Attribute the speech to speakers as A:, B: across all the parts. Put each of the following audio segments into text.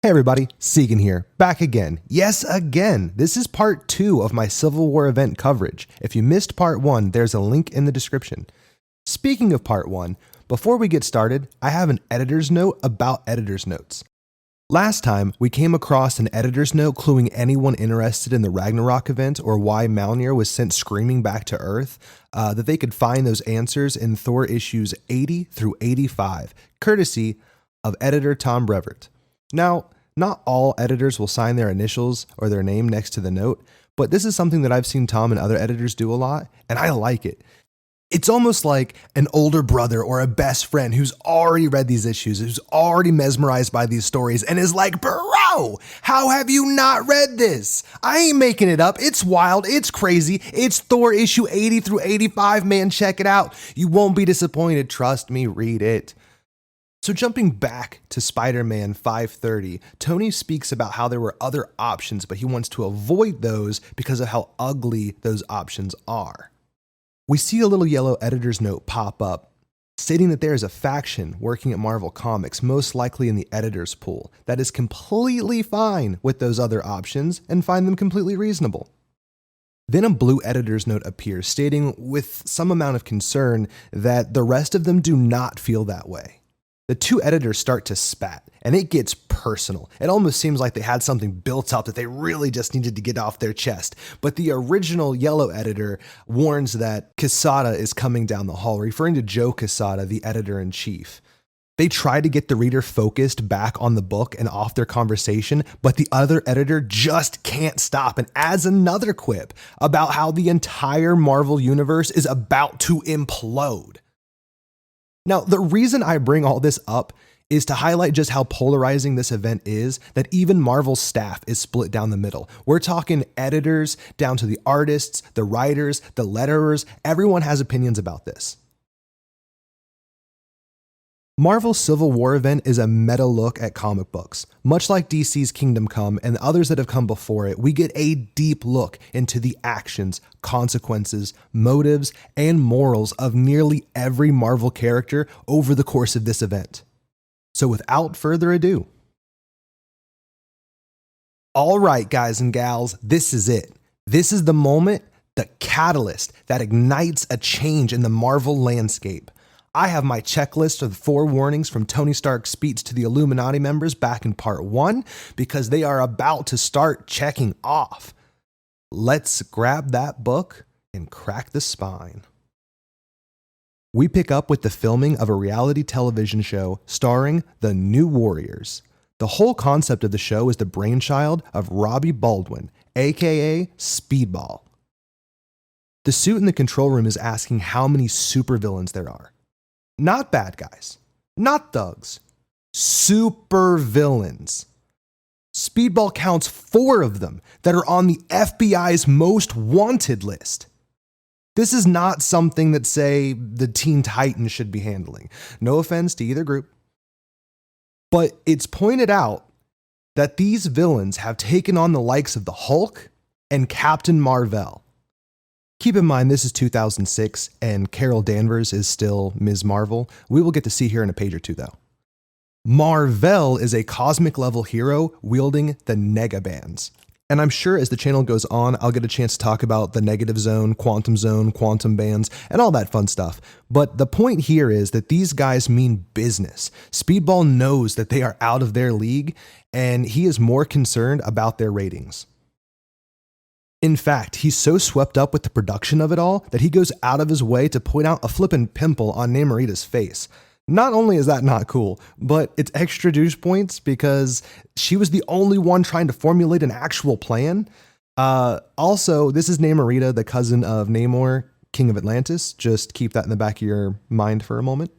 A: Hey everybody, Seagon here, back again. Yes, again. This is part 2 of my Civil War event coverage. If you missed part 1, there's a link in the description. Speaking of part 1, before we get started, I have an editor's note about editor's notes. Last time, we came across an editor's note cluing anyone interested in the Ragnarok event or why Mjolnir was sent screaming back to Earth, that they could find those answers in Thor issues 80 through 85, courtesy of editor Tom Brevoort. Now, not all editors will sign their initials or their name next to the note, but this is something that I've seen Tom and other editors do a lot, and I like it. It's almost like an older brother or a best friend who's already read these issues, who's already mesmerized by these stories, and is like, bro, how have you not read this? I ain't making it up. It's wild. It's crazy. It's Thor issue 80 through 85, man. Check it out. You won't be disappointed. Trust me, read it. So jumping back to Spider-Man 530, Tony speaks about how there were other options, but he wants to avoid those because of how ugly those options are. We see a little yellow editor's note pop up, stating that there is a faction working at Marvel Comics, most likely in the editor's pool, that is completely fine with those other options and find them completely reasonable. Then a blue editor's note appears, stating with some amount of concern that the rest of them do not feel that way. The two editors start to spat, and it gets personal. It almost seems like they had something built up that they really just needed to get off their chest. But the original yellow editor warns that Quesada is coming down the hall, referring to Joe Quesada, the editor-in-chief. They try to get the reader focused back on the book and off their conversation, but the other editor just can't stop and adds another quip about how the entire Marvel universe is about to implode. Now, the reason I bring all this up is to highlight just how polarizing this event is, that even Marvel's staff is split down the middle. We're talking editors down to the artists, the writers, the letterers. Everyone has opinions about this. Marvel's Civil War event is a meta look at comic books. Much like DC's Kingdom Come and others that have come before it, we get a deep look into the actions, consequences, motives, and morals of nearly every Marvel character over the course of this event. So without further ado, all right, guys and gals, this is it. This is the moment, the catalyst that ignites a change in the Marvel landscape. I have my checklist of 4 warnings from Tony Stark's speech to the Illuminati members back in part 1 because they are about to start checking off. Let's grab that book and crack the spine. We pick up with the filming of a reality television show starring the New Warriors. The whole concept of the show is the brainchild of Robbie Baldwin, aka Speedball. The suit in the control room is asking how many supervillains there are. Not bad guys, not thugs, super villains. Speedball counts 4 of them that are on the FBI's most wanted list. This is not something that, say, the Teen Titans should be handling. No offense to either group. But it's pointed out that these villains have taken on the likes of the Hulk and Captain Marvel. Keep in mind, this is 2006, and Carol Danvers is still Ms. Marvel. We will get to see her in a page or two, though. Marvel is a cosmic-level hero wielding the Negabands. And I'm sure as the channel goes on, I'll get a chance to talk about the negative zone, quantum bands, and all that fun stuff. But the point here is that these guys mean business. Speedball knows that they are out of their league, and he is more concerned about their ratings. In fact, he's so swept up with the production of it all that he goes out of his way to point out a flippin' pimple on Namorita's face. Not only is that not cool, but it's extra douche points because she was the only one trying to formulate an actual plan. Also, this is Namorita, the cousin of Namor, King of Atlantis. Just keep that in the back of your mind for a moment.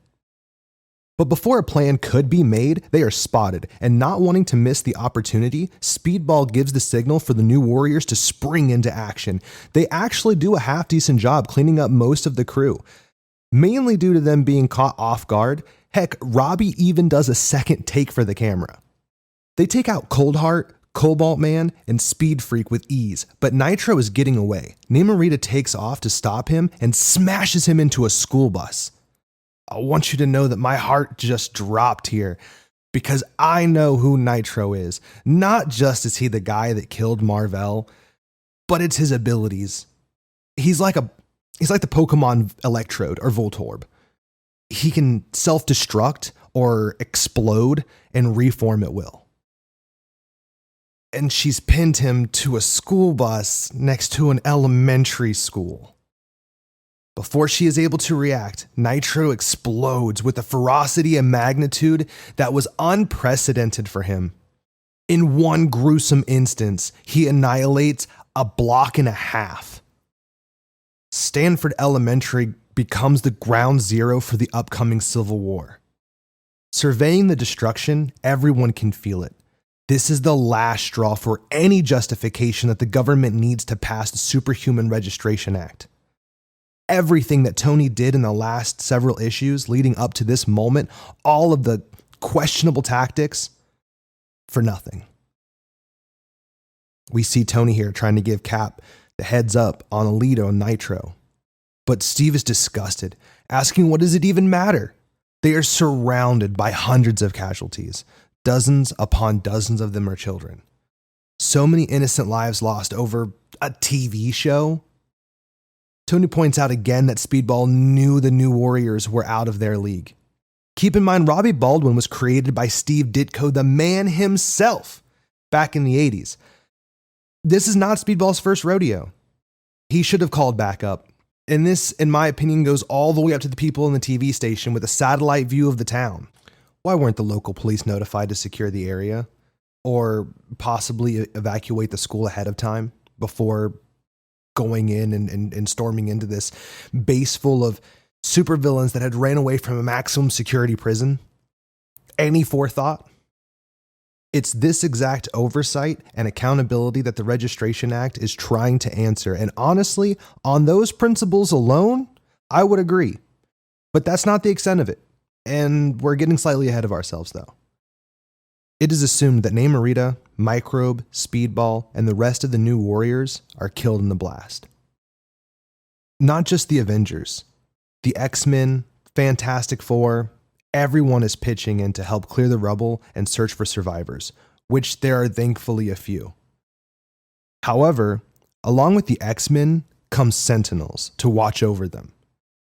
A: But before a plan could be made, they are spotted, and not wanting to miss the opportunity, Speedball gives the signal for the New Warriors to spring into action. They actually do a half-decent job cleaning up most of the crew, mainly due to them being caught off guard. Heck, Robbie even does a second take for the camera. They take out Coldheart, Cobalt Man, and Speed Freak with ease, but Nitro is getting away. Namorita takes off to stop him and smashes him into a school bus. I want you to know that my heart just dropped here because I know who Nitro is. Not just is he the guy that killed Mar-Vell, but it's his abilities. He's like the Pokemon Electrode or Voltorb. He can self-destruct or explode and reform at will. And she's pinned him to a school bus next to an elementary school. Before she is able to react, Nitro explodes with a ferocity and magnitude that was unprecedented for him. In one gruesome instance, he annihilates a block and a half. Stamford Elementary becomes the ground zero for the upcoming Civil War. Surveying the destruction, everyone can feel it. This is the last straw for any justification that the government needs to pass the Superhuman Registration Act. Everything that Tony did in the last several issues leading up to this moment, all of the questionable tactics, for nothing. We see Tony here trying to give Cap the heads up on Alito and Nitro. But Steve is disgusted, asking what does it even matter? They are surrounded by hundreds of casualties. Dozens upon dozens of them are children. So many innocent lives lost over a TV show. Tony points out again that Speedball knew the New Warriors were out of their league. Keep in mind, Robbie Baldwin was created by Steve Ditko, the man himself, back in the 80s. This is not Speedball's first rodeo. He should have called back up. And this, in my opinion, goes all the way up to the people in the TV station with a satellite view of the town. Why weren't the local police notified to secure the area? Or possibly evacuate the school ahead of time before going in and storming into this base full of supervillains that had ran away from a maximum security prison? Any forethought? It's this exact oversight and accountability that the Registration Act is trying to answer. And honestly, on those principles alone, I would agree. But that's not the extent of it. And we're getting slightly ahead of ourselves, though. It is assumed that Namorita, Microbe, Speedball, and the rest of the New Warriors are killed in the blast. Not just the Avengers. The X-Men, Fantastic Four, everyone is pitching in to help clear the rubble and search for survivors, which there are thankfully a few. However, along with the X-Men comes Sentinels to watch over them.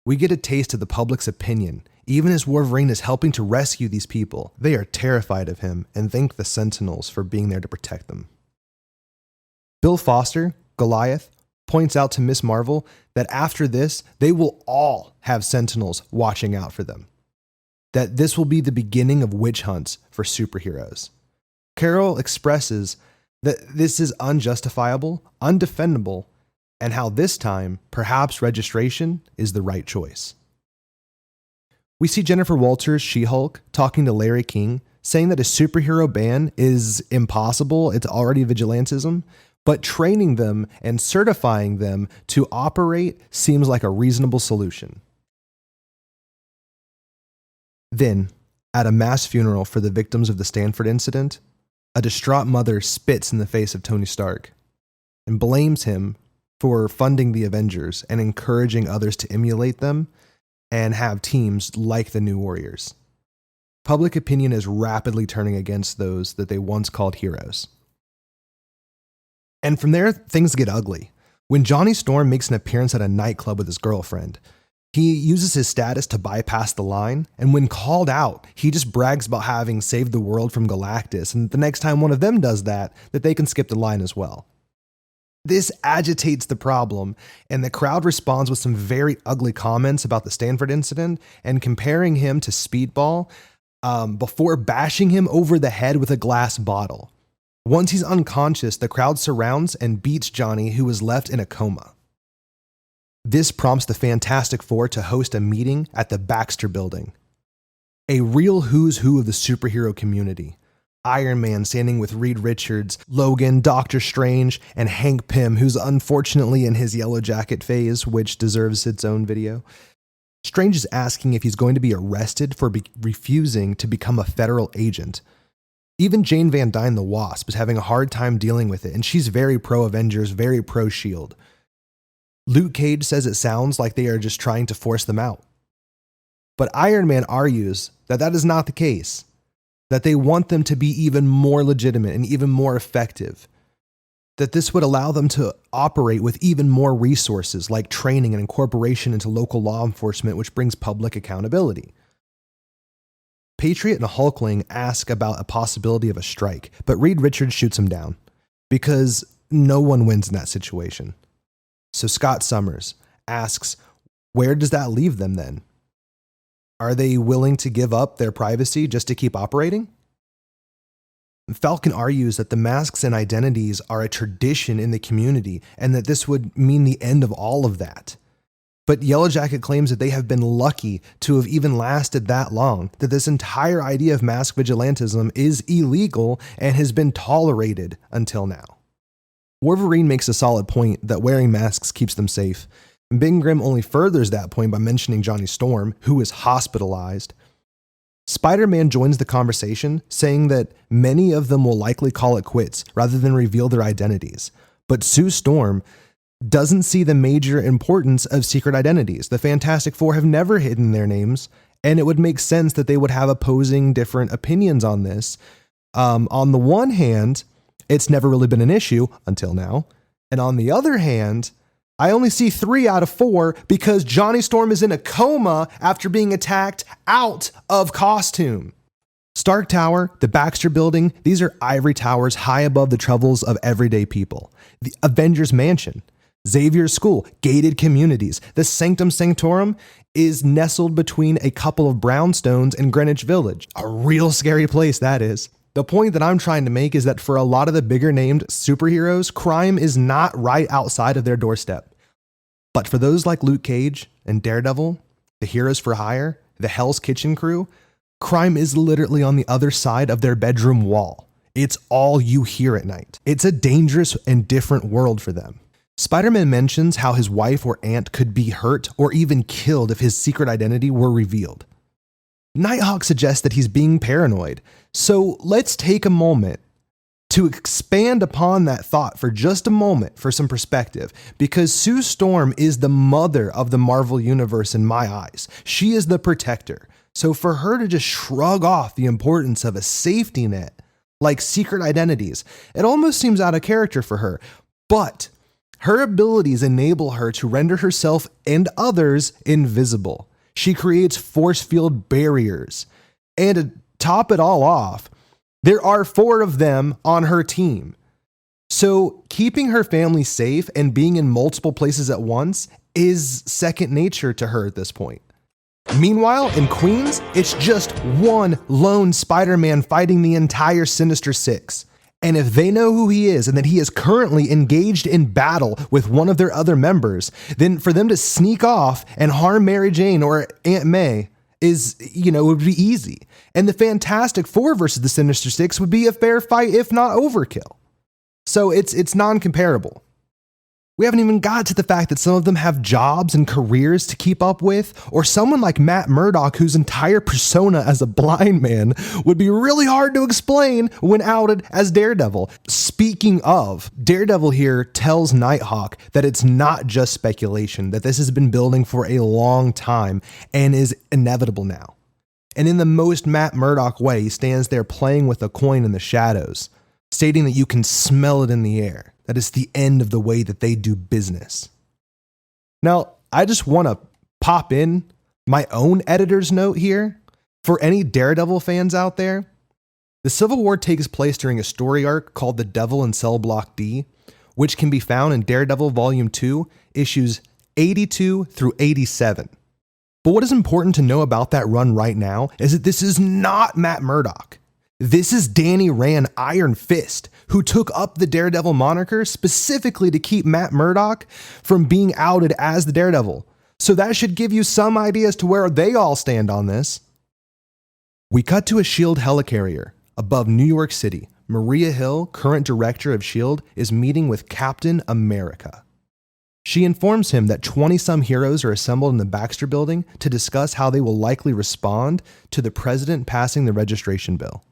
A: We get a taste of the public's opinion. Even as Wolverine is helping to rescue these people, they are terrified of him and thank the Sentinels for being there to protect them. Bill Foster, Goliath, points out to Miss Marvel that after this, they will all have Sentinels watching out for them. That this will be the beginning of witch hunts for superheroes. Carol expresses that this is unjustifiable, undefendable, and how this time, perhaps registration is the right choice. We see Jennifer Walters, She-Hulk, talking to Larry King, saying that a superhero ban is impossible, it's already vigilantism, but training them and certifying them to operate seems like a reasonable solution. Then, at a mass funeral for the victims of the Stamford incident, a distraught mother spits in the face of Tony Stark and blames him for funding the Avengers and encouraging others to emulate them and have teams like the New Warriors. Public opinion is rapidly turning against those that they once called heroes. And from there, things get ugly. When Johnny Storm makes an appearance at a nightclub with his girlfriend, he uses his status to bypass the line, and when called out, he just brags about having saved the world from Galactus, and the next time one of them does that they can skip the line as well. This agitates the problem, and the crowd responds with some very ugly comments about the Stamford incident and comparing him to Speedball before bashing him over the head with a glass bottle. Once he's unconscious, the crowd surrounds and beats Johnny, who is left in a coma. This prompts the Fantastic Four to host a meeting at the Baxter Building. A real who's who of the superhero community. Iron Man standing with Reed Richards, Logan, Doctor Strange, and Hank Pym, who's unfortunately in his Yellow Jacket phase, which deserves its own video. Strange is asking if he's going to be arrested for refusing to become a federal agent. Even Jane Van Dyne the Wasp is having a hard time dealing with it, and she's very pro-Avengers, very pro-SHIELD. Luke Cage says it sounds like they are just trying to force them out. But Iron Man argues that that is not the case. that they want them to be even more legitimate and even more effective, that this would allow them to operate with even more resources like training and incorporation into local law enforcement, which brings public accountability. Patriot and Hulkling ask about a possibility of a strike, but Reed Richards shoots him down because no one wins in that situation. So Scott Summers asks, where does that leave them then? Are they willing to give up their privacy just to keep operating? Falcon argues that the masks and identities are a tradition in the community and that this would mean the end of all of that. But Yellowjacket claims that they have been lucky to have even lasted that long, that this entire idea of mask vigilantism is illegal and has been tolerated until now. Wolverine makes a solid point that wearing masks keeps them safe, and Big and Grim only furthers that point by mentioning Johnny Storm, who is hospitalized. Spider-Man joins the conversation, saying that many of them will likely call it quits rather than reveal their identities. But Sue Storm doesn't see the major importance of secret identities. The Fantastic Four have never hidden their names, and it would make sense that they would have opposing different opinions on this. On the one hand, it's never really been an issue until now. And on the other hand, I only see 3 out of 4 because Johnny Storm is in a coma after being attacked out of costume. Stark Tower, the Baxter Building, these are ivory towers high above the troubles of everyday people. The Avengers Mansion, Xavier's School, gated communities. The Sanctum Sanctorum is nestled between a couple of brownstones in Greenwich Village. A real scary place, that is. The point that I'm trying to make is that for a lot of the bigger named superheroes, crime is not right outside of their doorstep. But for those like Luke Cage and Daredevil, the Heroes for Hire, the Hell's Kitchen crew, crime is literally on the other side of their bedroom wall. It's all you hear at night. It's a dangerous and different world for them. Spider-Man mentions how his wife or aunt could be hurt or even killed if his secret identity were revealed. Nighthawk suggests that he's being paranoid, so let's take a moment to expand upon that thought for just a moment for some perspective, because Sue Storm is the mother of the Marvel Universe in my eyes. She is the protector, so for her to just shrug off the importance of a safety net like secret identities, it almost seems out of character for her, but her abilities enable her to render herself and others invisible. She creates force field barriers. And to top it all off, there are 4 of them on her team. So keeping her family safe and being in multiple places at once is second nature to her at this point. Meanwhile, in Queens, it's just one lone Spider-Man fighting the entire Sinister Six. And if they know who he is and that he is currently engaged in battle with one of their other members, then for them to sneak off and harm Mary Jane or Aunt May is, would be easy. And the Fantastic Four versus the Sinister Six would be a fair fight, if not overkill. So it's non-comparable. We haven't even got to the fact that some of them have jobs and careers to keep up with, or someone like Matt Murdock, whose entire persona as a blind man would be really hard to explain when outed as Daredevil. Speaking of, Daredevil here tells Nighthawk that it's not just speculation, that this has been building for a long time and is inevitable now. And in the most Matt Murdock way, he stands there playing with a coin in the shadows, stating that you can smell it in the air. That is the end of the way that they do business. Now, I just want to pop in my own editor's note here. For any Daredevil fans out there, the Civil War takes place during a story arc called The Devil in Cell Block D, which can be found in Daredevil Volume 2, issues 82 through 87. But what is important to know about that run right now is that this is not Matt Murdock. This is Danny Rand Iron Fist, who took up the Daredevil moniker specifically to keep Matt Murdock from being outed as the Daredevil. So that should give you some idea as to where they all stand on this. We cut to a S.H.I.E.L.D. helicarrier above New York City. Maria Hill, current director of S.H.I.E.L.D., is meeting with Captain America. She informs him that 20-some heroes are assembled in the Baxter Building to discuss how they will likely respond to the president passing the registration bill.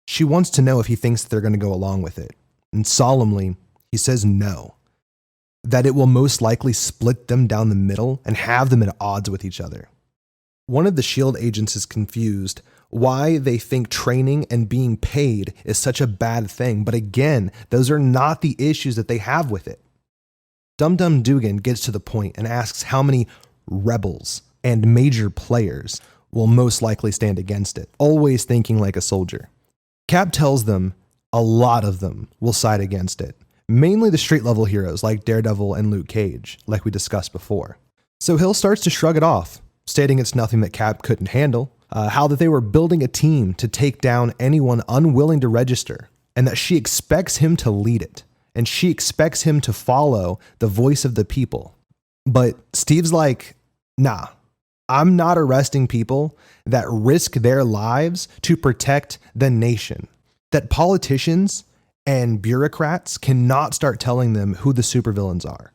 A: She wants to know if he thinks they're going to go along with it. And solemnly, he says no. That it will most likely split them down the middle and have them at odds with each other. One of the S.H.I.E.L.D. agents is confused why they think training and being paid is such a bad thing. But again, those are not the issues that they have with it. Dum Dum Dugan gets to the point and asks how many rebels and major players will most likely stand against it, always thinking like a soldier. Cap tells them a lot of them will side against it, mainly the street level heroes like Daredevil and Luke Cage, like we discussed before. So Hill starts to shrug it off, stating it's nothing that Cap couldn't handle, how that they were building a team to take down anyone unwilling to register, and that she expects him to lead it, and she expects him to follow the voice of the people. But Steve's like, nah, I'm not arresting people that risk their lives to protect the nation. That politicians and bureaucrats cannot start telling them who the supervillains are.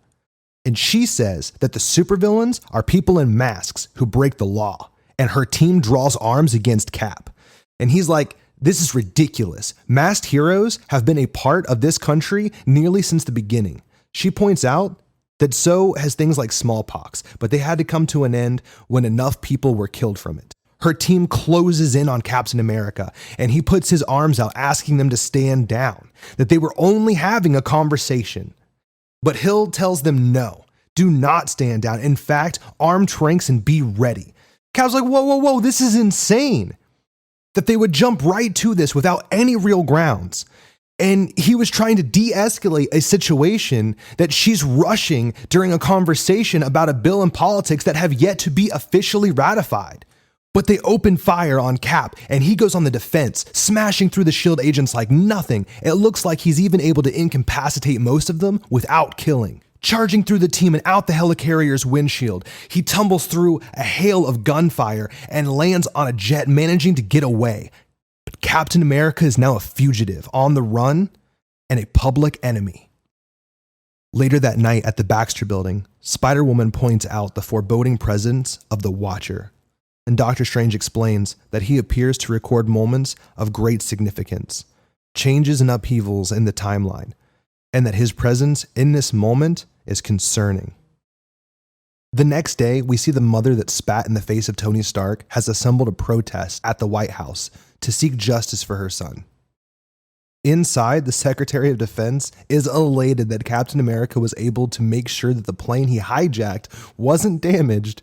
A: And she says that the supervillains are people in masks who break the law, and her team draws arms against Cap. And he's like, this is ridiculous. Masked heroes have been a part of this country nearly since the beginning. She points out that so has things like smallpox, but they had to come to an end when enough people were killed from it. Her team closes in on Captain America, and he puts his arms out asking them to stand down, that they were only having a conversation. But Hill tells them no, do not stand down. In fact, arm tranks and be ready. Cap's like, whoa, this is insane. That they would jump right to this without any real grounds. And he was trying to de-escalate a situation that she's rushing during a conversation about a bill in politics that have yet to be officially ratified. But they open fire on Cap, and he goes on the defense, smashing through the SHIELD agents like nothing. It looks like he's even able to incapacitate most of them without killing. Charging through the team and out the helicarrier's windshield, he tumbles through a hail of gunfire and lands on a jet, managing to get away. But Captain America is now a fugitive, on the run, and a public enemy. Later that night at the Baxter Building, Spider-Woman points out the foreboding presence of the Watcher. And Doctor Strange explains that he appears to record moments of great significance, changes and upheavals in the timeline, and that his presence in this moment is concerning. The next day, we see the mother that spat in the face of Tony Stark has assembled a protest at the White House to seek justice for her son. Inside, the Secretary of Defense is elated that Captain America was able to make sure that the plane he hijacked wasn't damaged,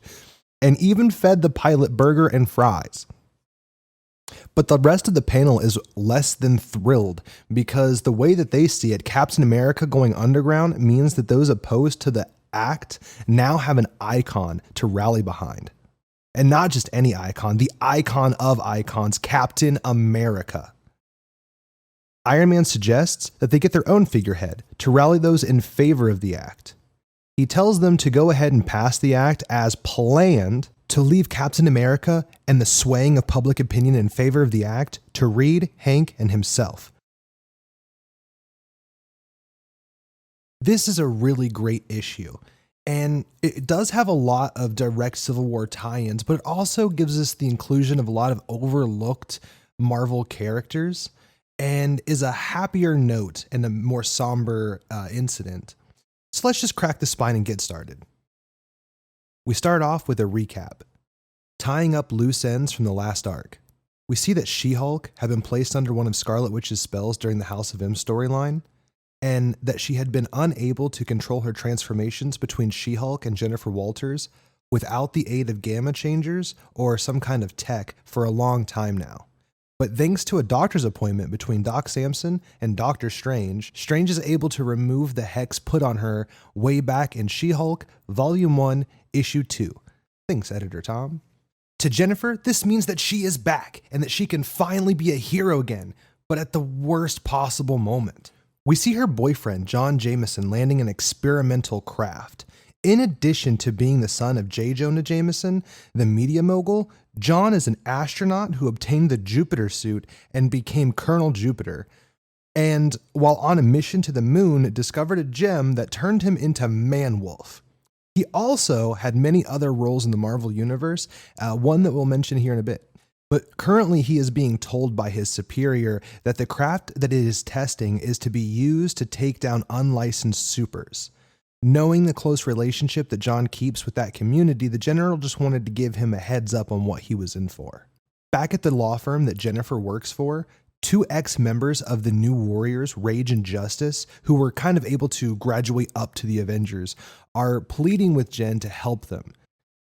A: and even fed the pilot burger and fries. But the rest of the panel is less than thrilled, because the way that they see it, Captain America going underground means that those opposed to the act now have an icon to rally behind. And not just any icon, the icon of icons, Captain America. Iron Man suggests that they get their own figurehead to rally those in favor of the act. He tells them to go ahead and pass the act as planned, to leave Captain America and the swaying of public opinion in favor of the act to Reed, Hank, and himself. This is a really great issue, and it does have a lot of direct Civil War tie-ins, but it also gives us the inclusion of a lot of overlooked Marvel characters, and is a happier note and a more somber incident. So let's just crack the spine and get started. We start off with a recap, tying up loose ends from the last arc. We see that She-Hulk had been placed under one of Scarlet Witch's spells during the House of M storyline, and that she had been unable to control her transformations between She-Hulk and Jennifer Walters without the aid of gamma changers or some kind of tech for a long time now. But thanks to a doctor's appointment between Doc Samson and Doctor Strange, Strange is able to remove the hex put on her way back in She-Hulk, Volume 1, Issue 2. Thanks, Editor Tom. To Jennifer, this means that she is back and that she can finally be a hero again, but at the worst possible moment. We see her boyfriend, John Jameson, landing an experimental craft. In addition to being the son of J. Jonah Jameson, the media mogul, John is an astronaut who obtained the Jupiter suit and became Colonel Jupiter. And while on a mission to the moon, discovered a gem that turned him into Man-Wolf. He also had many other roles in the Marvel Universe, one that we'll mention here in a bit. But currently he is being told by his superior that the craft that it is testing is to be used to take down unlicensed supers. Knowing the close relationship that John keeps with that community, the general just wanted to give him a heads up on what he was in for. Back at the law firm that Jennifer works for, two ex-members of the New Warriors, Rage and Justice, who were kind of able to graduate up to the Avengers, are pleading with Jen to help them.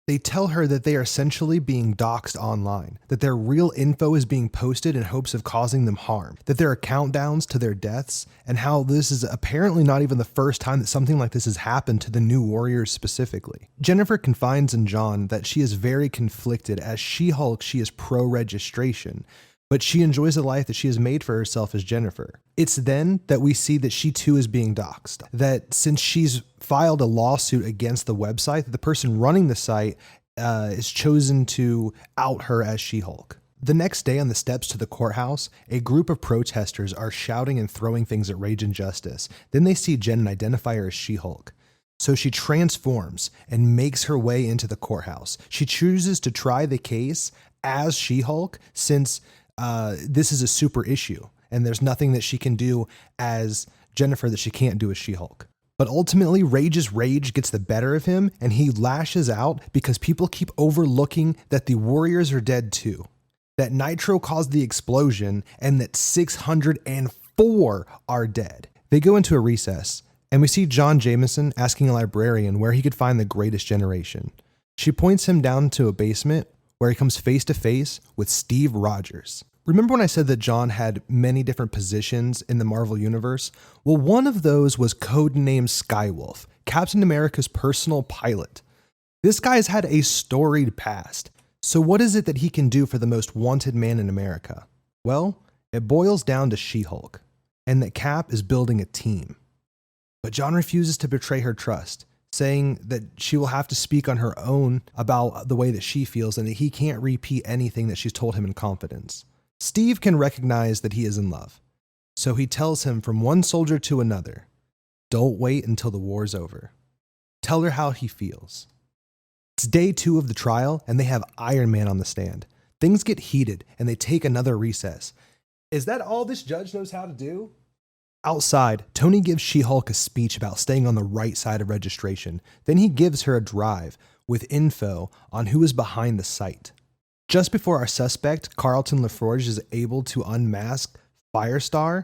A: They tell her that they are essentially being doxxed online, that their real info is being posted in hopes of causing them harm, that there are countdowns to their deaths, and how this is apparently not even the first time that something like this has happened to the New Warriors specifically. Jennifer confides in John that she is very conflicted. As She-Hulk, she is pro-registration, but she enjoys the life that she has made for herself as Jennifer. It's then that we see that she too is being doxxed, that since she's filed a lawsuit against the website, that the person running the site is chosen to out her as She-Hulk. The next day on the steps to the courthouse, a group of protesters are shouting and throwing things at Rage and Justice. Then they see Jen and identify her as She-Hulk. So she transforms and makes her way into the courthouse. She chooses to try the case as She-Hulk since this is a super issue, and there's nothing that she can do as Jennifer that she can't do as She-Hulk. But ultimately, Rage's rage gets the better of him, and he lashes out because people keep overlooking that the Warriors are dead too, that Nitro caused the explosion, and that 604 are dead. They go into a recess, and we see John Jameson asking a librarian where he could find the greatest generation. She points him down to a basement where he comes face to face with Steve Rogers. Remember when I said that John had many different positions in the Marvel Universe? Well, one of those was codenamed Skywolf, Captain America's personal pilot. This guy's had a storied past. So what is it that he can do for the most wanted man in America? Well, it boils down to She-Hulk, and that Cap is building a team. But John refuses to betray her trust, saying that she will have to speak on her own about the way that she feels and that he can't repeat anything that she's told him in confidence. Steve can recognize that he is in love, so he tells him from one soldier to another, don't wait until the war's over. Tell her how he feels. It's day 2 of the trial, and they have Iron Man on the stand. Things get heated, and they take another recess. Is that all this judge knows how to do? Outside, Tony gives She-Hulk a speech about staying on the right side of registration. Then he gives her a drive with info on who is behind the site. Just before our suspect, Carlton LaForge, is able to unmask Firestar,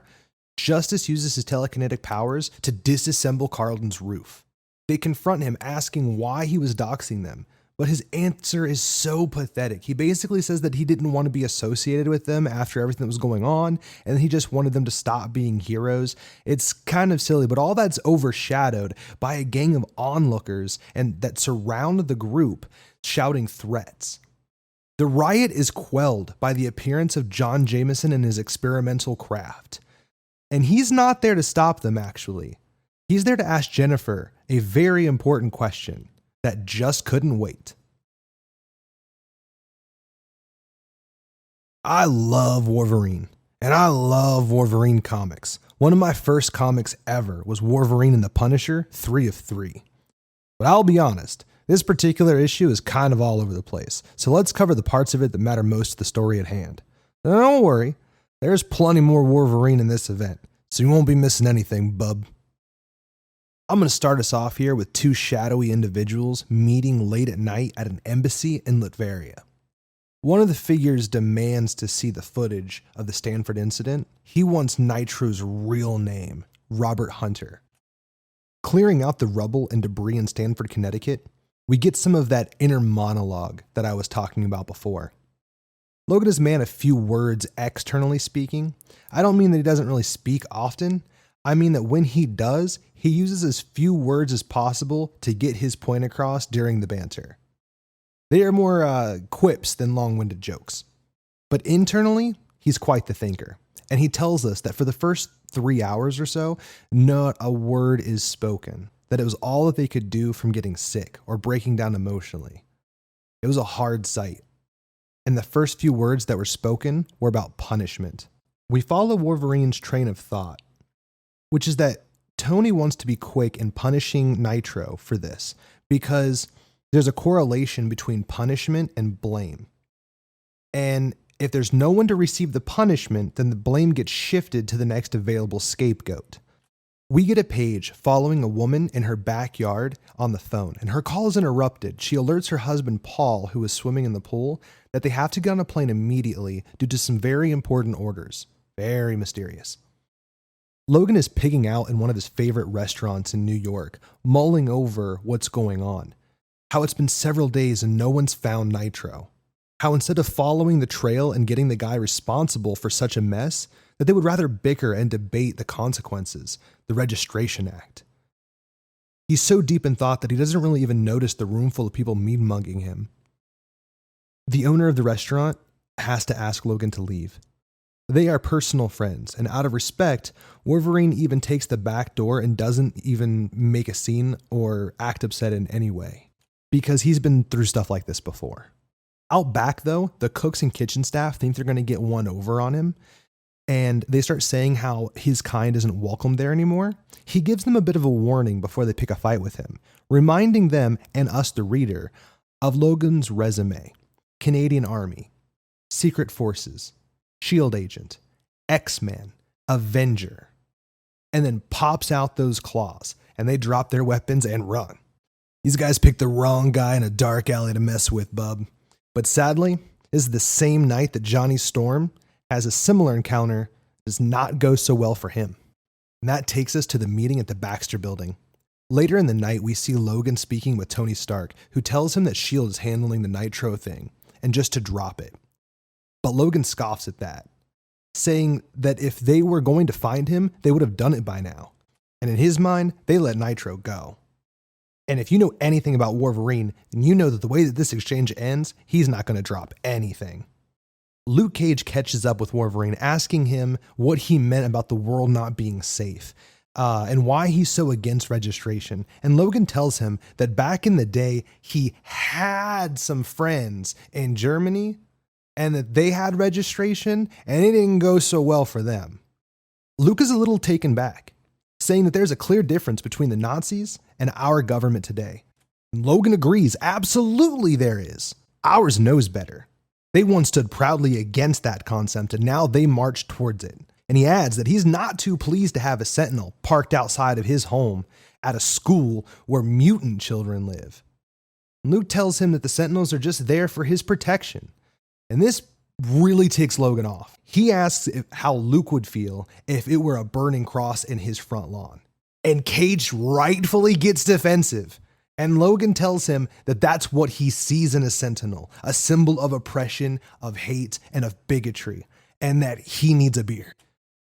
A: Justice uses his telekinetic powers to disassemble Carlton's roof. They confront him asking why he was doxing them, but his answer is so pathetic. He basically says that he didn't want to be associated with them after everything that was going on, and he just wanted them to stop being heroes. It's kind of silly, but all that's overshadowed by a gang of onlookers and that surround the group shouting threats. The riot is quelled by the appearance of John Jameson and his experimental craft. And he's not there to stop them, actually. He's there to ask Jennifer a very important question that just couldn't wait. I love Wolverine, and I love Wolverine comics. One of my first comics ever was Wolverine and the Punisher, 3 of 3. But I'll be honest, this particular issue is kind of all over the place, so let's cover the parts of it that matter most to the story at hand. Now, don't worry, there's plenty more Wolverine in this event, so you won't be missing anything, bub. I'm going to start us off here with 2 shadowy individuals meeting late at night at an embassy in Latveria. One of the figures demands to see the footage of the Stamford incident. He wants Nitro's real name, Robert Hunter. Clearing out the rubble and debris in Stamford, Connecticut, we get some of that inner monologue that I was talking about before. Logan is a man of few words externally speaking. I don't mean that he doesn't really speak often. I mean that when he does, he uses as few words as possible to get his point across during the banter. They are more quips than long-winded jokes. But internally, he's quite the thinker. And he tells us that for the first 3 hours or so, not a word is spoken. That it was all that they could do from getting sick or breaking down emotionally. It was a hard sight. And the first few words that were spoken were about punishment. We follow Wolverine's train of thought, which is that Tony wants to be quick in punishing Nitro for this because there's a correlation between punishment and blame. And if there's no one to receive the punishment, then the blame gets shifted to the next available scapegoat. We get a page following a woman in her backyard on the phone, and her call is interrupted. She alerts her husband, Paul, who is swimming in the pool, that they have to get on a plane immediately due to some very important orders. Very mysterious. Logan is pigging out in one of his favorite restaurants in New York, mulling over what's going on. How it's been several days and no one's found Nitro. How instead of following the trail and getting the guy responsible for such a mess, that they would rather bicker and debate the consequences, the Registration Act. He's so deep in thought that he doesn't really even notice the room full of people mean-mugging him. The owner of the restaurant has to ask Logan to leave. They are personal friends, and out of respect, Wolverine even takes the back door and doesn't even make a scene or act upset in any way, because he's been through stuff like this before. Out back, though, the cooks and kitchen staff think they're going to get one over on him, and they start saying how his kind isn't welcome there anymore. He gives them a bit of a warning before they pick a fight with him, reminding them, and us the reader, of Logan's resume: Canadian Army, Secret Forces, Shield Agent, X-Man, Avenger, and then pops out those claws, and they drop their weapons and run. These guys picked the wrong guy in a dark alley to mess with, bub. But sadly, this is the same night that Johnny Storm has a similar encounter, does not go so well for him. And that takes us to the meeting at the Baxter building. Later in the night, we see Logan speaking with Tony Stark, who tells him that S.H.I.E.L.D. is handling the Nitro thing, and just to drop it. But Logan scoffs at that, saying that if they were going to find him, they would have done it by now. And in his mind, they let Nitro go. And if you know anything about Wolverine, then you know that the way that this exchange ends, he's not going to drop anything. Luke Cage catches up with Wolverine, asking him what he meant about the world not being safe, and why he's so against registration. And Logan tells him that back in the day, he had some friends in Germany, and that they had registration, and it didn't go so well for them. Luke is a little taken back, saying that there's a clear difference between the Nazis and our government today. And Logan agrees, absolutely there is. Ours knows better. They once stood proudly against that concept, and now they march towards it. And he adds that he's not too pleased to have a sentinel parked outside of his home at a school where mutant children live. Luke tells him that the sentinels are just there for his protection. And this really ticks Logan off. He asks how Luke would feel if it were a burning cross in his front lawn. And Cage rightfully gets defensive. And Logan tells him that that's what he sees in a sentinel, a symbol of oppression, of hate, and of bigotry, and that he needs a beer.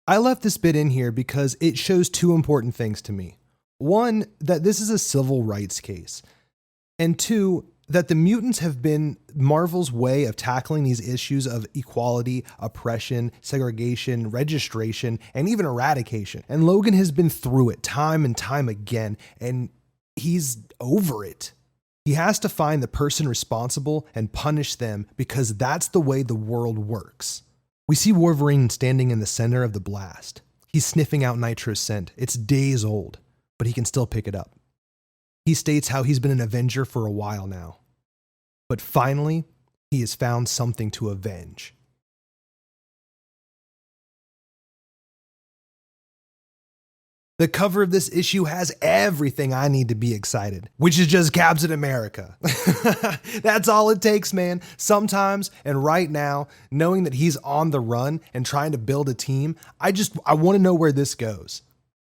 A: I left this bit in here because it shows two important things to me. One, that this is a civil rights case. And two, that the mutants have been Marvel's way of tackling these issues of equality, oppression, segregation, registration, and even eradication. And Logan has been through it time and time again, and he's over it. He has to find the person responsible and punish them because that's the way the world works. We see Wolverine standing in the center of the blast. He's sniffing out Nitro's scent. It's days old, but he can still pick it up. He states how he's been an Avenger for a while now. But finally, he has found something to avenge. The cover of this issue has everything I need to be excited, which is just Captain America. That's all it takes, man. Sometimes, and right now, knowing that he's on the run and trying to build a team, I want to know where this goes.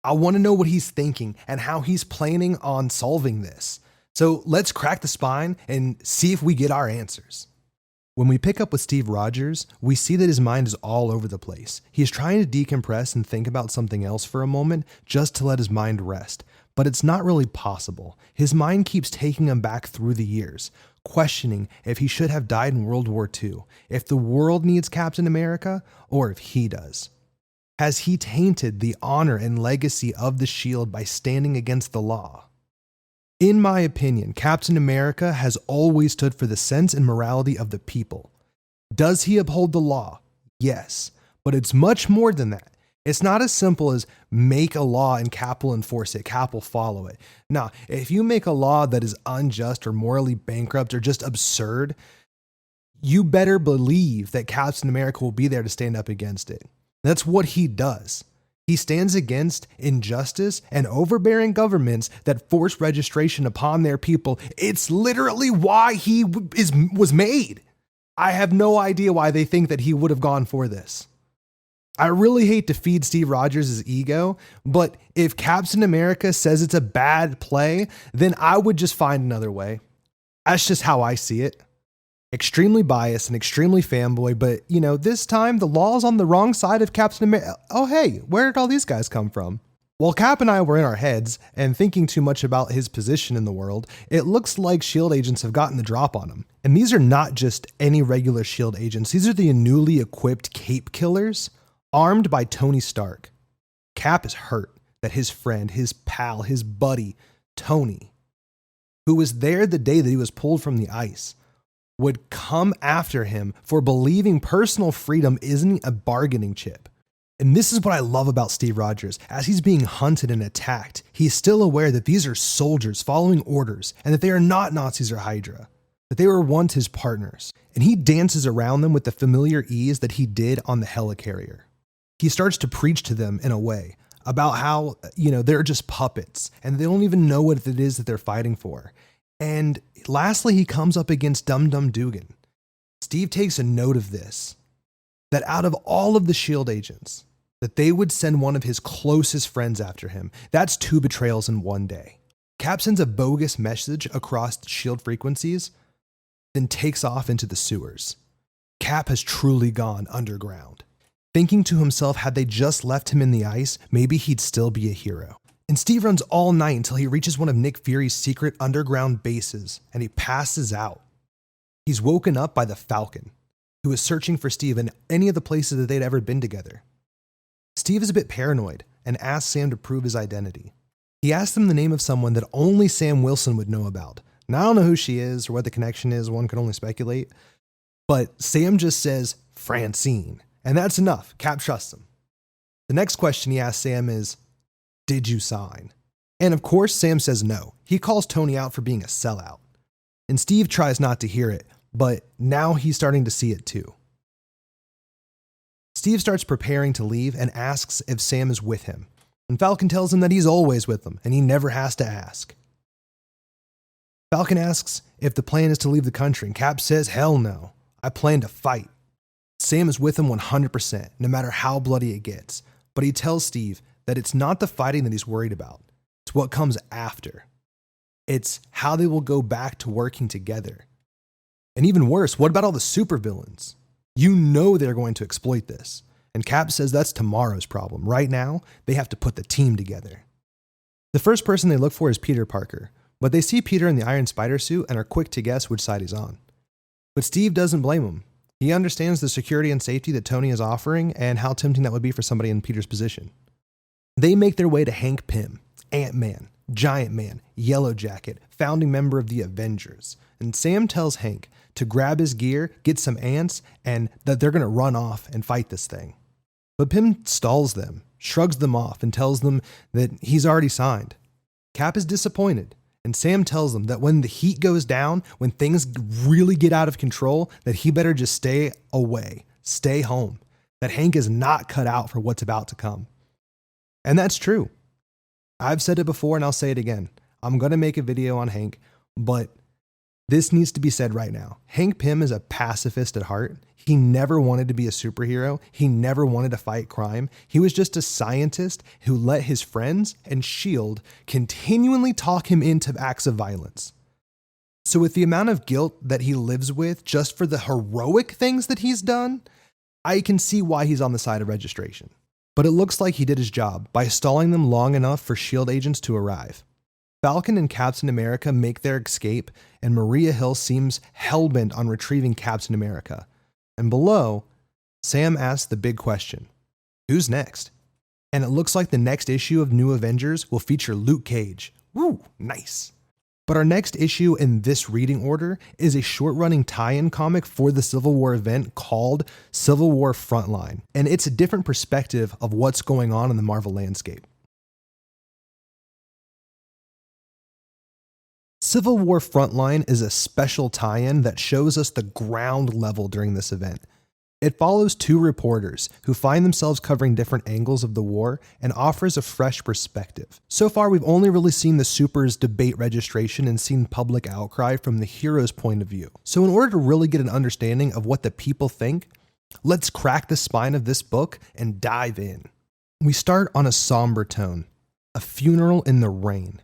A: I want to know what he's thinking and how he's planning on solving this. So let's crack the spine and see if we get our answers. When we pick up with Steve Rogers, we see that his mind is all over the place. He's trying to decompress and think about something else for a moment just to let his mind rest, but it's not really possible. His mind keeps taking him back through the years, questioning if he should have died in World War II, if the world needs Captain America, or if he does. Has he tainted the honor and legacy of the Shield by standing against the law? In my opinion, Captain America has always stood for the sense and morality of the people. Does he uphold the law? Yes, but it's much more than that. It's not as simple as make a law and Cap will enforce it, Cap will follow it. Now, if you make a law that is unjust or morally bankrupt or just absurd, you better believe that Captain America will be there to stand up against it. That's what he does. He stands against injustice and overbearing governments that force registration upon their people. It's literally why he was made. I have no idea why they think that he would have gone for this. I really hate to feed Steve Rogers' ego, but if Captain America says it's a bad play, then I would just find another way. That's just how I see it. Extremely biased and extremely fanboy, but this time the law's on the wrong side of Captain America. Oh hey, where did all these guys come from? While Cap and I were in our heads and thinking too much about his position in the world, it looks like S.H.I.E.L.D. agents have gotten the drop on him. And these are not just any regular S.H.I.E.L.D. agents, these are the newly equipped Cape Killers, armed by Tony Stark. Cap is hurt that his friend, his pal, his buddy, Tony, who was there the day that he was pulled from the ice, would come after him for believing personal freedom isn't a bargaining chip. And this is what I love about Steve Rogers. As he's being hunted and attacked, he's still aware that these are soldiers following orders and that they are not Nazis or Hydra, that they were once his partners. And he dances around them with the familiar ease that he did on the helicarrier. He starts to preach to them in a way about how, they're just puppets and they don't even know what it is that they're fighting for. And lastly, he comes up against Dum Dum Dugan. Steve takes a note of this, that out of all of the S.H.I.E.L.D. agents, that they would send one of his closest friends after him. That's 2 betrayals in one day. Cap sends a bogus message across S.H.I.E.L.D. frequencies, then takes off into the sewers. Cap has truly gone underground, thinking to himself, had they just left him in the ice, maybe he'd still be a hero. And Steve runs all night until he reaches one of Nick Fury's secret underground bases, and he passes out. He's woken up by the Falcon, who is searching for Steve in any of the places that they'd ever been together. Steve is a bit paranoid and asks Sam to prove his identity. He asks him the name of someone that only Sam Wilson would know about. Now, I don't know who she is or what the connection is, one can only speculate, but Sam just says Francine, and that's enough. Cap trusts him. The next question he asks Sam is, did you sign? And of course, Sam says no. He calls Tony out for being a sellout. And Steve tries not to hear it, but now he's starting to see it too. Steve starts preparing to leave and asks if Sam is with him. And Falcon tells him that he's always with him and he never has to ask. Falcon asks if the plan is to leave the country, and Cap says, hell no, I plan to fight. Sam is with him 100%, no matter how bloody it gets. But he tells Steve that it's not the fighting that he's worried about. It's what comes after. It's how they will go back to working together. And even worse, what about all the supervillains? They're going to exploit this. And Cap says that's tomorrow's problem. Right now, they have to put the team together. The first person they look for is Peter Parker, but they see Peter in the Iron Spider suit and are quick to guess which side he's on. But Steve doesn't blame him. He understands the security and safety that Tony is offering and how tempting that would be for somebody in Peter's position. They make their way to Hank Pym, Ant-Man, Giant Man, Yellow Jacket, founding member of the Avengers. And Sam tells Hank to grab his gear, get some ants, and that they're going to run off and fight this thing. But Pym stalls them, shrugs them off, and tells them that he's already signed. Cap is disappointed, and Sam tells them that when the heat goes down, when things really get out of control, that he better just stay away, stay home, that Hank is not cut out for what's about to come. And that's true. I've said it before and I'll say it again. I'm going to make a video on Hank, but this needs to be said right now. Hank Pym is a pacifist at heart. He never wanted to be a superhero. He never wanted to fight crime. He was just a scientist who let his friends and S.H.I.E.L.D. continually talk him into acts of violence. So with the amount of guilt that he lives with just for the heroic things that he's done, I can see why he's on the side of registration. But it looks like he did his job by stalling them long enough for S.H.I.E.L.D. agents to arrive. Falcon and Captain America make their escape, and Maria Hill seems hellbent on retrieving Captain America. And below, Sam asks the big question, who's next? And it looks like the next issue of New Avengers will feature Luke Cage. Woo, nice. But our next issue in this reading order is a short-running tie-in comic for the Civil War event called Civil War Frontline, and it's a different perspective of what's going on in the Marvel landscape. Civil War Frontline is a special tie-in that shows us the ground level during this event. It follows two reporters who find themselves covering different angles of the war and offers a fresh perspective. So far, we've only really seen the supers debate registration and seen public outcry from the hero's point of view. So in order to really get an understanding of what the people think, let's crack the spine of this book and dive in. We start on a somber tone, a funeral in the rain.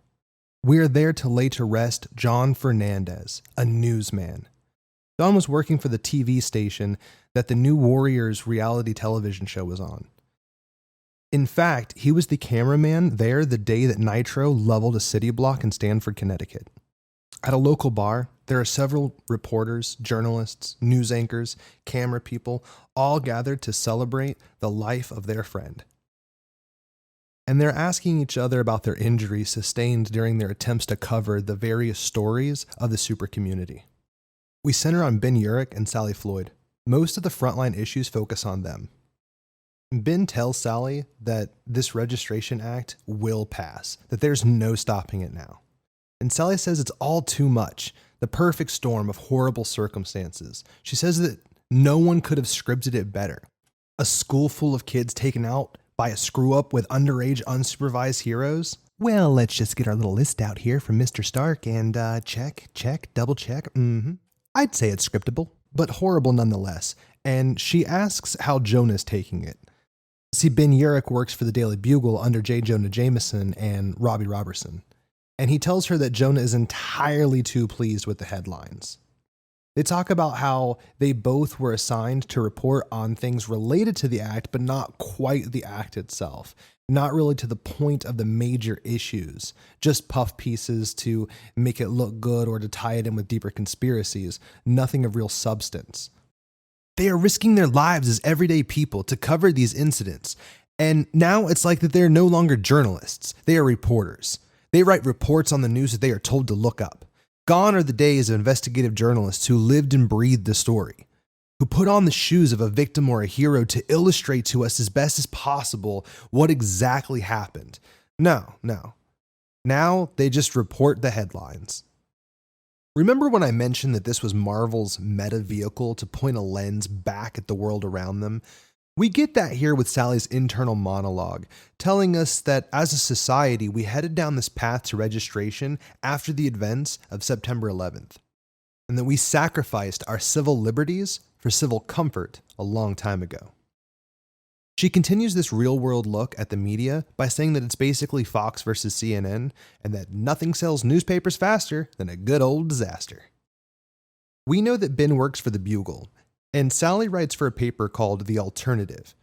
A: We are there to lay to rest John Fernandez, a newsman. John was working for the TV station that the New Warriors reality television show was on. In fact, he was the cameraman there the day that Nitro leveled a city block in Stamford, Connecticut. At a local bar, there are several reporters, journalists, news anchors, camera people, all gathered to celebrate the life of their friend. And they're asking each other about their injuries sustained during their attempts to cover the various stories of the super community. We center on Ben Urich and Sally Floyd. Most of the frontline issues focus on them. Ben tells Sally that this registration act will pass, that there's no stopping it now. And Sally says it's all too much, the perfect storm of horrible circumstances. She says that no one could have scripted it better. A school full of kids taken out by a screw-up with underage, unsupervised heroes? Well, let's just get our little list out here from Mr. Stark and check, double check. I'd say it's scriptable, but horrible nonetheless. And she asks how Jonah's taking it. See, Ben Urich works for the Daily Bugle under J. Jonah Jameson and Robbie Robertson. And he tells her that Jonah is entirely too pleased with the headlines. They talk about how they both were assigned to report on things related to the act, but not quite the act itself. Not really to the point of the major issues, just puff pieces to make it look good or to tie it in with deeper conspiracies, nothing of real substance. They are risking their lives as everyday people to cover these incidents, and now it's like that they're no longer journalists, they are reporters. They write reports on the news that they are told to look up. Gone are the days of investigative journalists who lived and breathed the story, who put on the shoes of a victim or a hero to illustrate to us as best as possible what exactly happened. No. Now they just report the headlines. Remember when I mentioned that this was Marvel's meta vehicle to point a lens back at the world around them? We get that here with Sally's internal monologue, telling us that as a society, we headed down this path to registration after the events of September 11th, and that we sacrificed our civil liberties for civil comfort a long time ago. She continues this real-world look at the media by saying that it's basically Fox versus CNN, and that nothing sells newspapers faster than a good old disaster. We know that Ben works for the Bugle, and Sally writes for a paper called The Alternative.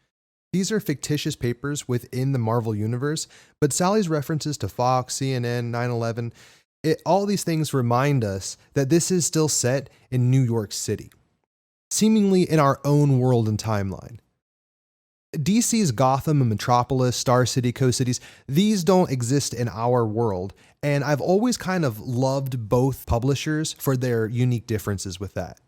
A: These are fictitious papers within the Marvel universe, but Sally's references to Fox, CNN, 9/11, all these things remind us that this is still set in New York City, seemingly in our own world and timeline. DC's Gotham and Metropolis, Star City, Coast Cities, these don't exist in our world, and I've always kind of loved both publishers for their unique differences with that.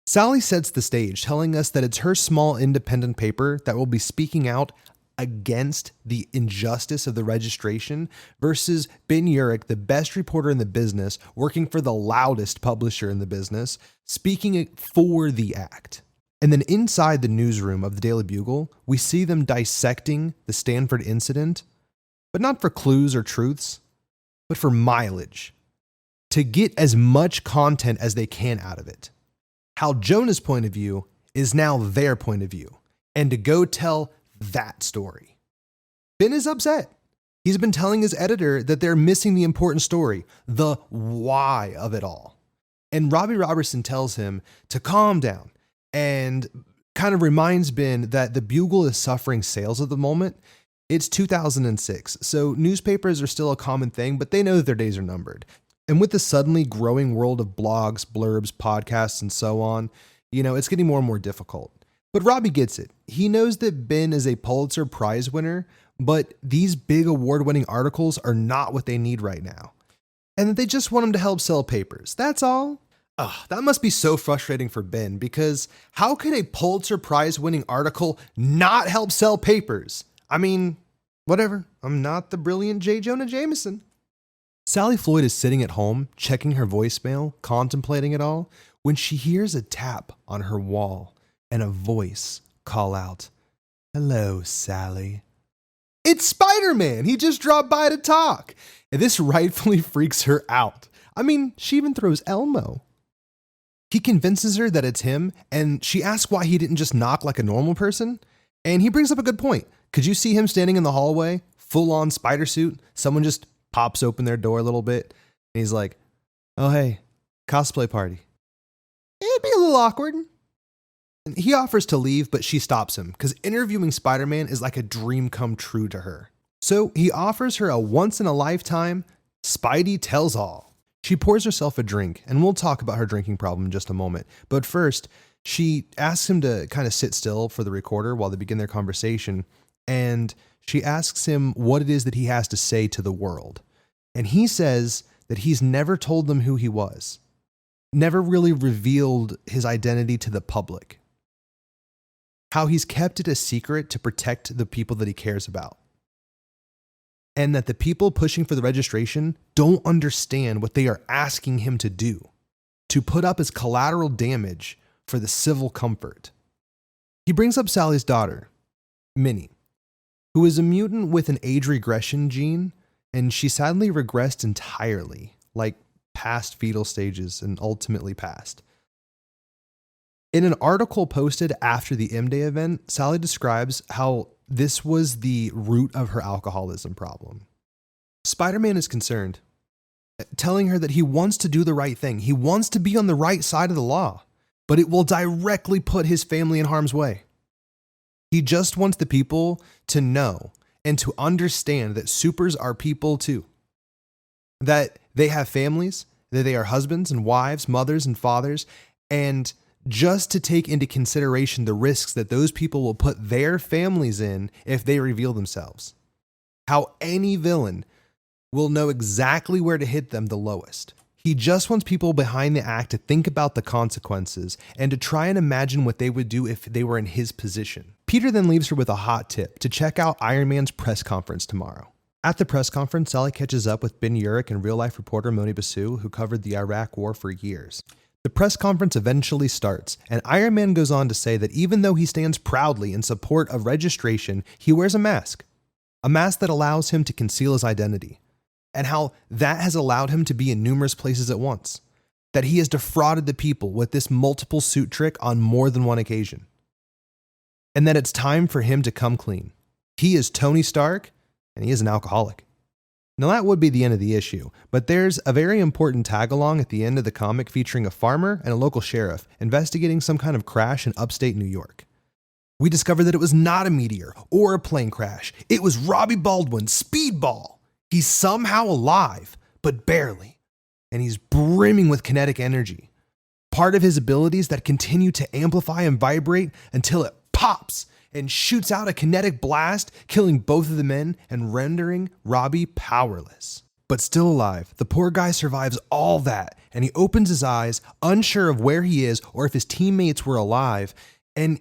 A: Sally sets the stage, telling us that it's her small independent paper that will be speaking out against the injustice of the registration versus Ben Urich, the best reporter in the business, working for the loudest publisher in the business, speaking it for the act. And then inside the newsroom of the Daily Bugle, we see them dissecting the Stamford incident, but not for clues or truths, but for mileage, to get as much content as they can out of it. How Jonah's point of view is now their point of view, and to go tell that story. Ben is upset. He's been telling his editor that they're missing the important story, the why of it all. And Robbie Robertson tells him to calm down and kind of reminds Ben that the Bugle is suffering sales at the moment. It's 2006, so newspapers are still a common thing, but they know that their days are numbered. And with the suddenly growing world of blogs, blurbs, podcasts, and so on, it's getting more and more difficult. But Robbie gets it. He knows that Ben is a Pulitzer Prize winner, but these big award-winning articles are not what they need right now. And that they just want him to help sell papers. That's all. That must be so frustrating for Ben, because how could a Pulitzer Prize winning article not help sell papers? I mean, whatever. I'm not the brilliant J. Jonah Jameson. Sally Floyd is sitting at home, checking her voicemail, contemplating it all, when she hears a tap on her wall. and a voice call out, "Hello, Sally." It's Spider-Man! He just dropped by to talk! And this rightfully freaks her out. I mean, she even throws Elmo. He convinces her that it's him, and she asks why he didn't just knock like a normal person. And he brings up a good point. Could you see him standing in the hallway, full-on spider suit? Someone just pops open their door a little bit, and he's like, "Oh, hey, cosplay party." It'd be a little awkward. And he offers to leave, but she stops him, because interviewing Spider-Man is like a dream come true to her. So he offers her a once-in-a-lifetime Spidey tells-all. She pours herself a drink, and we'll talk about her drinking problem in just a moment. But first, she asks him to kind of sit still for the recorder while they begin their conversation, and she asks him what it is that he has to say to the world. And he says that he's never told them who he was, never really revealed his identity to the public, how he's kept it a secret to protect the people that he cares about, and that the people pushing for the registration don't understand what they are asking him to do, to put up as collateral damage for the civil comfort. He brings up Sally's daughter, Minnie, who is a mutant with an age regression gene, and she sadly regressed entirely, like past fetal stages and ultimately passed. In an article posted after the M-Day event, Sally describes how this was the root of her alcoholism problem. Spider-Man is concerned, telling her that he wants to do the right thing. He wants to be on the right side of the law, but it will directly put his family in harm's way. He just wants the people to know and to understand that supers are people too, that they have families, that they are husbands and wives, mothers and fathers, and just to take into consideration the risks that those people will put their families in if they reveal themselves. How any villain will know exactly where to hit them the lowest. He just wants people behind the act to think about the consequences and to try and imagine what they would do if they were in his position. Peter then leaves her with a hot tip to check out Iron Man's press conference tomorrow. At the press conference, Sally catches up with Ben Urich and real-life reporter Moni Basu, who covered the Iraq War for years. The press conference eventually starts, and Iron Man goes on to say that even though he stands proudly in support of registration, he wears a mask that allows him to conceal his identity, and how that has allowed him to be in numerous places at once, that he has defrauded the people with this multiple suit trick on more than one occasion, and that it's time for him to come clean. He is Tony Stark, and he is an alcoholic. Now that would be the end of the issue, but there's a very important tag-along at the end of the comic featuring a farmer and a local sheriff investigating some kind of crash in upstate New York. We discover that it was not a meteor or a plane crash. It was Robbie Baldwin's speedball. He's somehow alive, but barely, and he's brimming with kinetic energy, part of his abilities that continue to amplify and vibrate until it pops and shoots out a kinetic blast, killing both of the men and rendering Robbie powerless. But still alive, the poor guy survives all that, and he opens his eyes, unsure of where he is or if his teammates were alive, and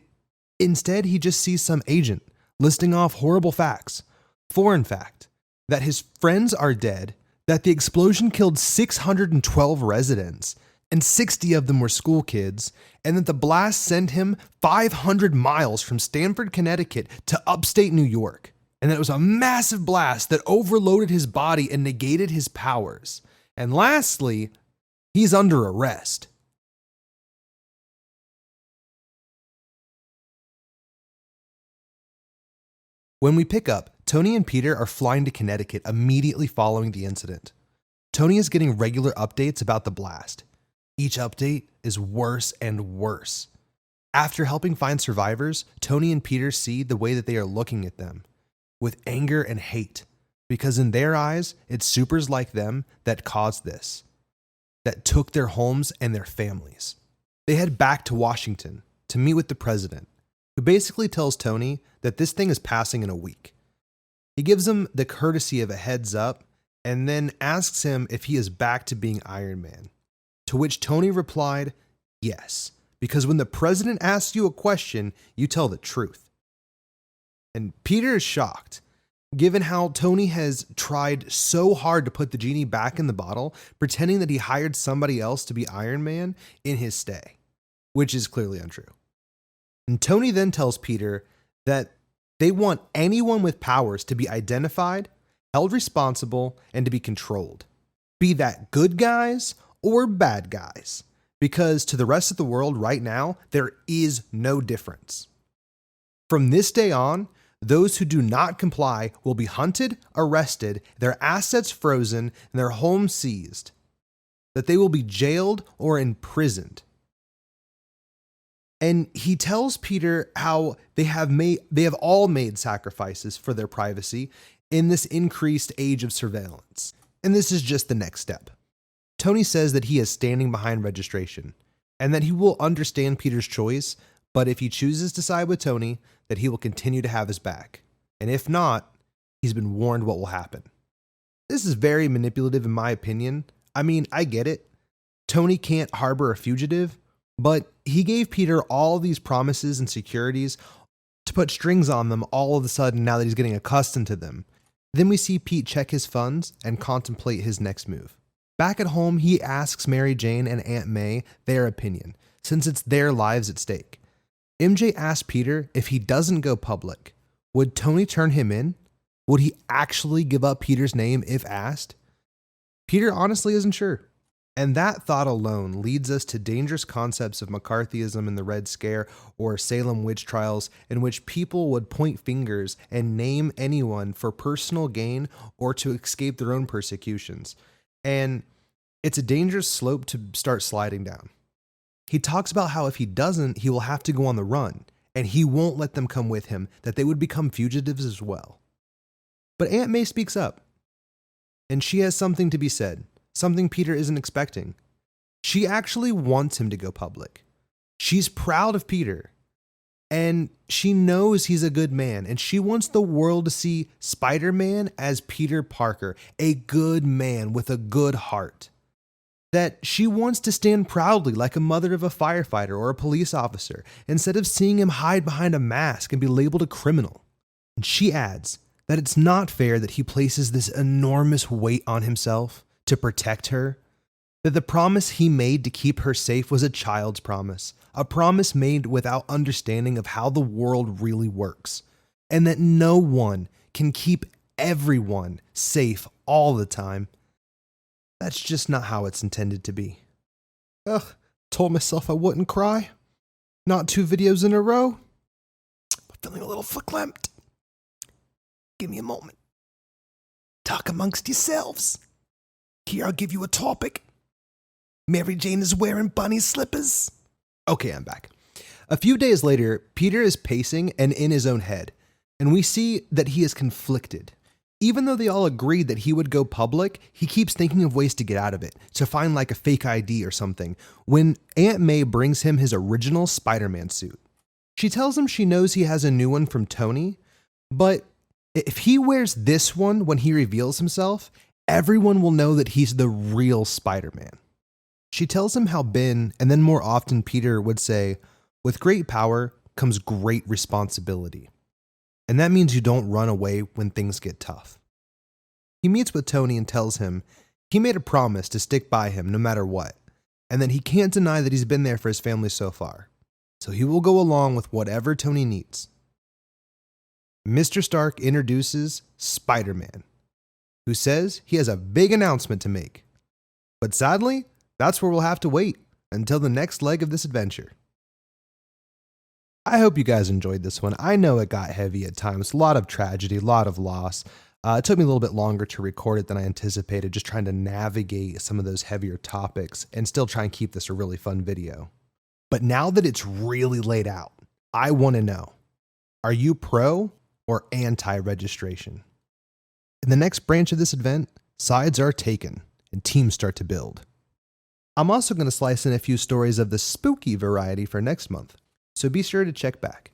A: instead he just sees some agent listing off horrible facts. For in fact, that his friends are dead, that the explosion killed 612 residents, and 60 of them were school kids, and that the blast sent him 500 miles from Stamford, Connecticut to upstate New York, and that it was a massive blast that overloaded his body and negated his powers. And lastly, he's under arrest. When we pick up, Tony and Peter are flying to Connecticut immediately following the incident. Tony is getting regular updates about the blast. Each update is worse and worse. After helping find survivors, Tony and Peter see the way that they are looking at them, with anger and hate, because in their eyes, it's supers like them that caused this, that took their homes and their families. They head back to Washington to meet with the president, who basically tells Tony that this thing is passing in a week. He gives him the courtesy of a heads up and then asks him if he is back to being Iron Man. To which Tony replied, yes, because when the president asks you a question, you tell the truth. And Peter is shocked, given how Tony has tried so hard to put the genie back in the bottle, pretending that he hired somebody else to be Iron Man in his stay, which is clearly untrue. And Tony then tells Peter that they want anyone with powers to be identified, held responsible, and to be controlled. Be that good guys or bad guys. Because to the rest of the world right now, there is no difference. From this day on, those who do not comply will be hunted, arrested, their assets frozen, and their homes seized. That they will be jailed or imprisoned. And he tells Peter how they have all made sacrifices for their privacy in this increased age of surveillance. And this is just the next step. Tony says that he is standing behind registration and that he will understand Peter's choice, but if he chooses to side with Tony, that he will continue to have his back. And if not, he's been warned what will happen. This is very manipulative in my opinion. I mean, I get it. Tony can't harbor a fugitive, but he gave Peter all these promises and securities to put strings on them all of a sudden now that he's getting accustomed to them. Then we see Pete check his funds and contemplate his next move. Back at home, he asks Mary Jane and Aunt May their opinion, since it's their lives at stake. MJ asks Peter if he doesn't go public, would Tony turn him in? Would he actually give up Peter's name if asked? Peter honestly isn't sure. And that thought alone leads us to dangerous concepts of McCarthyism and the Red Scare or Salem witch trials in which people would point fingers and name anyone for personal gain or to escape their own persecutions. And it's a dangerous slope to start sliding down. He talks about how if he doesn't, he will have to go on the run, and he won't let them come with him, that they would become fugitives as well. But Aunt May speaks up, and she has something to be said. Something Peter isn't expecting. She actually wants him to go public. She's proud of Peter. And she knows he's a good man. And she wants the world to see Spider-Man as Peter Parker, a good man with a good heart. That she wants to stand proudly like a mother of a firefighter or a police officer, instead of seeing him hide behind a mask and be labeled a criminal. And she adds that it's not fair that he places this enormous weight on himself to protect her, that the promise he made to keep her safe was a child's promise, a promise made without understanding of how the world really works, and that no one can keep everyone safe all the time. That's just not how it's intended to be. Ugh, told myself I wouldn't cry. Not 2 videos in a row. I'm feeling a little verklempt. Give me a moment. Talk amongst yourselves. Here, I'll give you a topic. Mary Jane is wearing bunny slippers. Okay, I'm back. A few days later, Peter is pacing and in his own head, and we see that he is conflicted. Even though they all agreed that he would go public, he keeps thinking of ways to get out of it, to find like a fake ID or something, when Aunt May brings him his original Spider-Man suit. She tells him she knows he has a new one from Tony, but if he wears this one when he reveals himself, everyone will know that he's the real Spider-Man. She tells him how Ben, and then more often Peter, would say, with great power comes great responsibility. And that means you don't run away when things get tough. He meets with Tony and tells him he made a promise to stick by him no matter what, and that he can't deny that he's been there for his family so far. So he will go along with whatever Tony needs. Mr. Stark introduces Spider-Man, who says he has a big announcement to make. But sadly, that's where we'll have to wait until the next leg of this adventure. I hope you guys enjoyed this one. I know it got heavy at times, a lot of tragedy, a lot of loss. It took me a little bit longer to record it than I anticipated, just trying to navigate some of those heavier topics and still try and keep this a really fun video. But now that it's really laid out, I want to know, are you pro or anti-registration? In the next branch of this event, sides are taken and teams start to build. I'm also going to slice in a few stories of the spooky variety for next month, so be sure to check back.